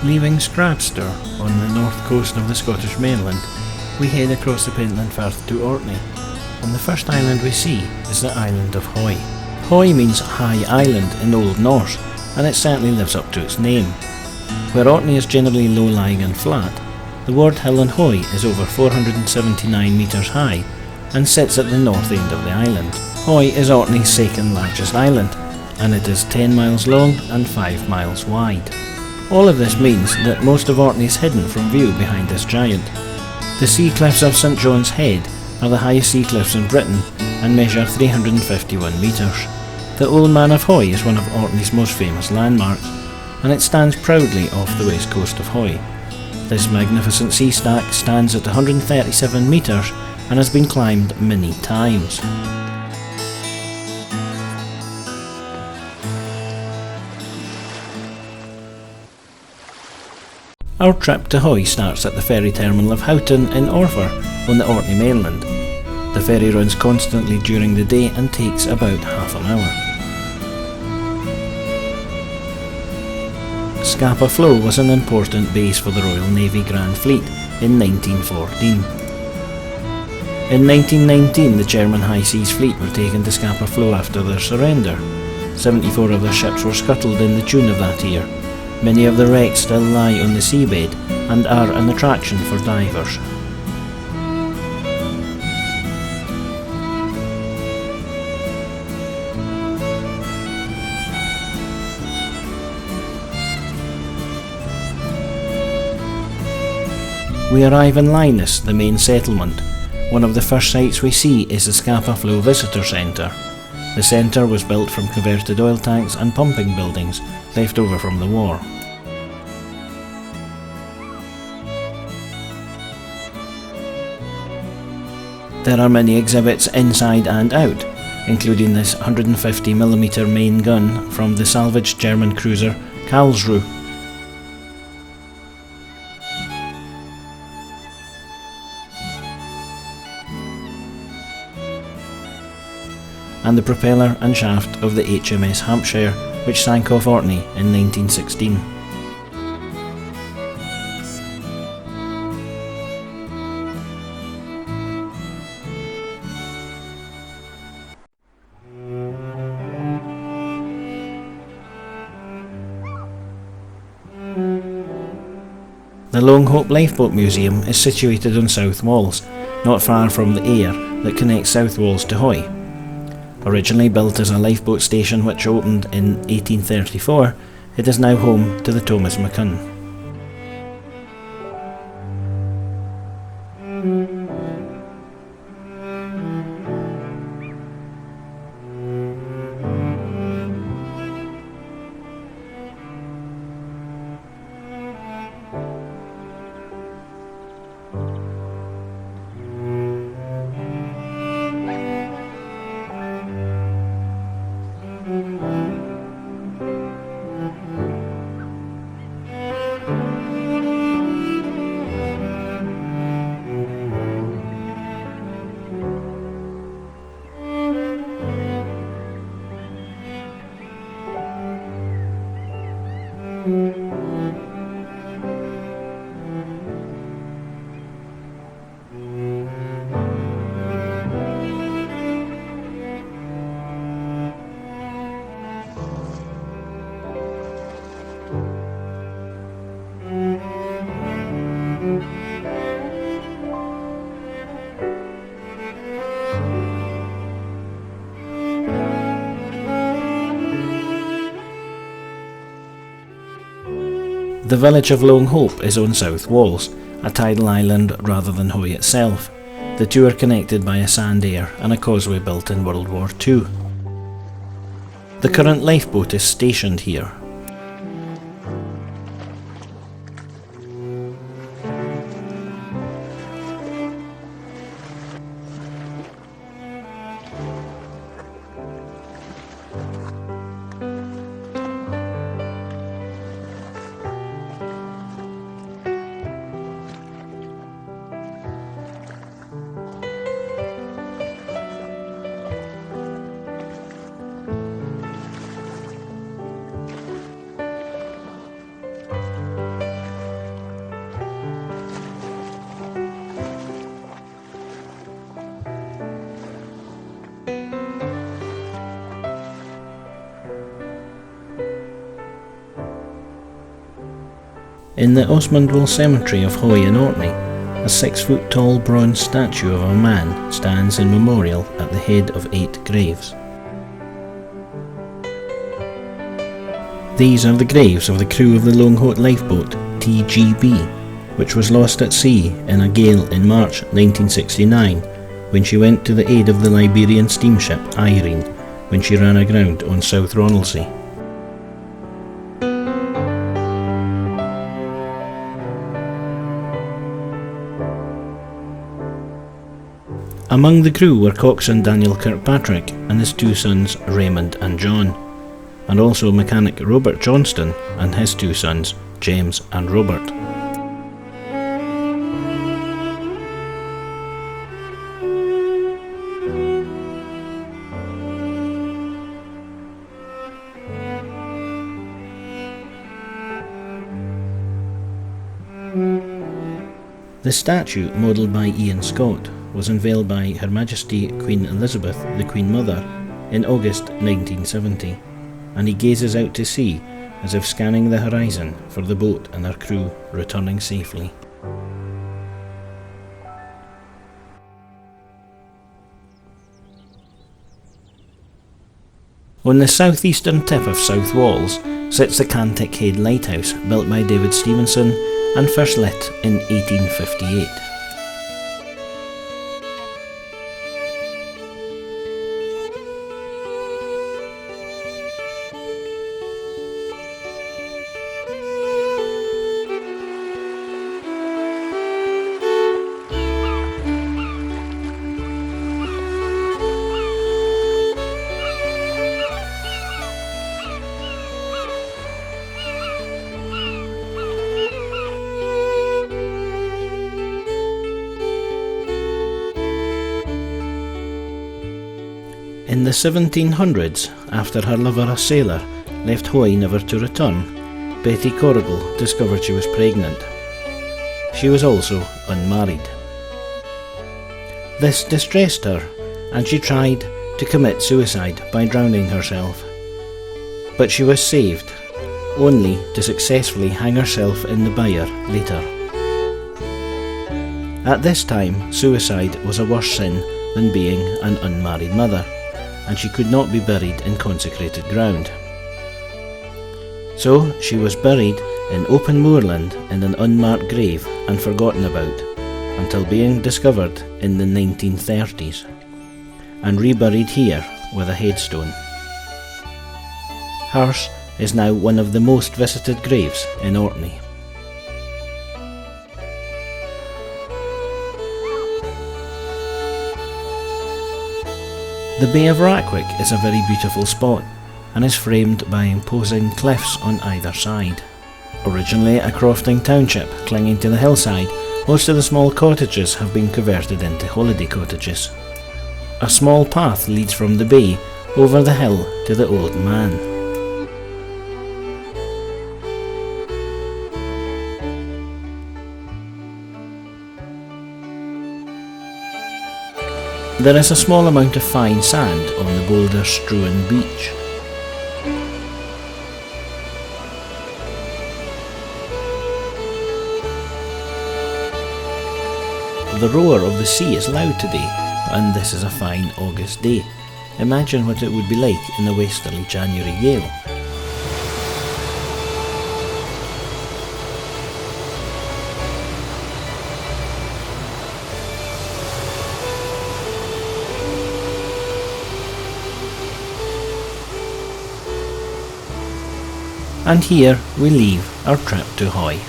Leaving Scrabster on the north coast of the Scottish mainland, we head across the Pentland Firth to Orkney, and the first island we see is the island of Hoy. Hoy means high island in Old Norse, and it certainly lives up to its name. Where Orkney is generally low-lying and flat, the Ward Hill on Hoy is over 479 metres high and sits at the north end of the island. Hoy is Orkney's second largest island, and it is 10 miles long and 5 miles wide. All of this means that most of Orkney is hidden from view behind this giant. The sea cliffs of St John's Head are the highest sea cliffs in Britain and measure 351 metres. The Old Man of Hoy is one of Orkney's most famous landmarks, and it stands proudly off the west coast of Hoy. This magnificent sea stack stands at 137 metres and has been climbed many times. Our trip to Hoy starts at the ferry terminal of Houghton in Orford on the Orkney mainland. The ferry runs constantly during the day and takes about half an hour. Scapa Flow was an important base for the Royal Navy Grand Fleet in 1914. In 1919 the German High Seas Fleet were taken to Scapa Flow after their surrender. 74 of their ships were scuttled in the June of that year. Many of the wrecks still lie on the seabed and are an attraction for divers. We arrive in Linus, the main settlement. One of the first sights we see is the Scapa Flow Visitor Centre. The centre was built from converted oil tanks and pumping buildings left over from the war. There are many exhibits inside and out, including this 150mm main gun from the salvaged German cruiser Karlsruhe. And the propeller and shaft of the HMS Hampshire, which sank off Orkney in 1916. The Longhope Lifeboat Museum is situated on South Walls, not far from the Aire that connects South Walls to Hoy. Originally built as a lifeboat station which opened in 1834, it is now home to the Thomas McCunn. The village of Longhope is on South Walls, a tidal island rather than Hoy itself. The two are connected by a sand air and a causeway built in World War II. The current lifeboat is stationed here. In the Osmondville Cemetery of Hoy in Orkney, a 6-foot-tall bronze statue of a man stands in memorial at the head of 8 graves. These are the graves of the crew of the Longhope lifeboat TGB, which was lost at sea in a gale in March 1969 when she went to the aid of the Liberian steamship Irene when she ran aground on South Ronaldsay. Among the crew were coxswain Daniel Kirkpatrick and his 2 sons Raymond and John, and also mechanic Robert Johnston and his 2 sons James and Robert. The statue, modelled by Ian Scott, was unveiled by Her Majesty Queen Elizabeth, the Queen Mother, in August 1970, and he gazes out to sea as if scanning the horizon for the boat and her crew returning safely. On the southeastern tip of South Walls sits the Cantic Head Lighthouse, built by David Stevenson and first lit in 1858. In the 1700s, after her lover, a sailor, left Hoy never to return, Betty Corrigall discovered she was pregnant. She was also unmarried. This distressed her, and she tried to commit suicide by drowning herself. But she was saved, only to successfully hang herself in the byre later. At this time, suicide was a worse sin than being an unmarried mother, and she could not be buried in consecrated ground. So she was buried in open moorland in an unmarked grave and forgotten about, until being discovered in the 1930s, and reburied here with a headstone. Hers is now one of the most visited graves in Orkney. The Bay of Rackwick is a very beautiful spot and is framed by imposing cliffs on either side. Originally a crofting township clinging to the hillside, most of the small cottages have been converted into holiday cottages. A small path leads from the bay over the hill to the Old Man. There is a small amount of fine sand on the boulder-strewn beach. The roar of the sea is loud today, and this is a fine August day. Imagine what it would be like in a westerly January gale. And here we leave our trip to Hoy.